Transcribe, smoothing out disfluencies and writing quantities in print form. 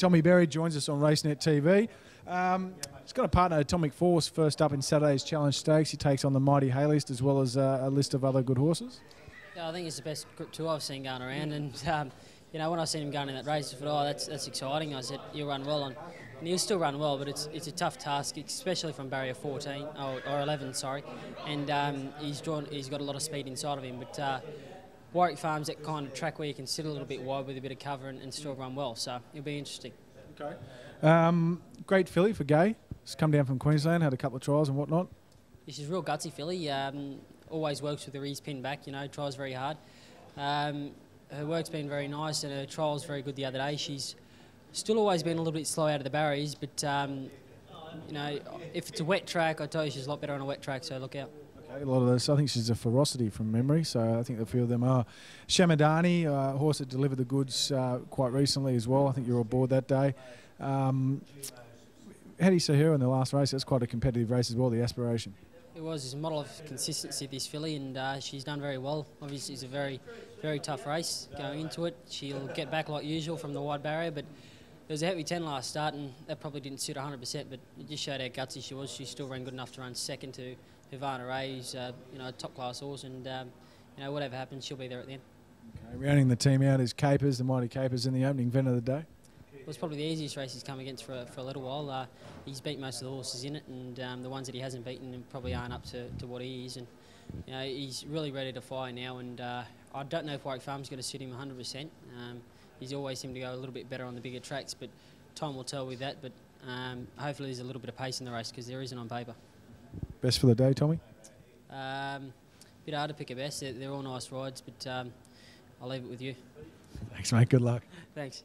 Tommy Berry joins us on Racenet TV. He's got a partner, Atomic Force, first up in Saturday's Challenge Stakes. He takes on the Mighty Haylist as well as a list of other good horses. Yeah, I think it's the best Group 2 I've seen going around, and you know, when I seen him going in that race, I thought, oh, that's exciting. I said, you'll run well, and he'll still run well, but it's a tough task, especially from barrier 14 or 11, sorry. And he's got a lot of speed inside of him, but Warwick Farm's that kind of track where you can sit a little bit wide with a bit of cover and still run well, so it'll be interesting. Okay. Great filly for Gay. He's come down from Queensland, had a couple of trials and whatnot. Yeah, she's a real gutsy filly. Always works with her ears pinned back, you know, tries very hard. Her work's been very nice and her trial's very good the other day. She's still always been a little bit slow out of the barriers, but you know, if it's a wet track, I tell you she's a lot better on a wet track, so look out. Okay, a lot of those, I think she's a ferocity from memory, so I think a few of them are. Shamadani, a horse that delivered the goods quite recently as well. I think you were aboard that day. How do you see her in the last race? That's quite a competitive race as well, the Aspiration. It was. It's a model of consistency, this filly, and she's done very well. Obviously, it's a very, very tough race going into it. She'll get back like usual from the wide barrier, but there was a heavy 10 last start, and that probably didn't suit 100%, but it just showed how gutsy she was. She still ran good enough to run second to Havana Ray, who's you know, a top-class horse, and you know, whatever happens, she'll be there at the end. Okay, rounding the team out is Capers, the Mighty Capers, in the opening event of the day. It was probably the easiest race he's come against for a little while. He's beat most of the horses in it, and the ones that he hasn't beaten probably aren't up to what he is. And you know, he's really ready to fire now. And I don't know if Warwick Farm's going to suit him 100%. He's always seemed to go a little bit better on the bigger tracks, but time will tell with that. But hopefully there's a little bit of pace in the race because there isn't on paper. Best for the day, Tommy? Bit hard to pick a best. They're all nice rides, but I'll leave it with you. Thanks, mate. Good luck. Thanks.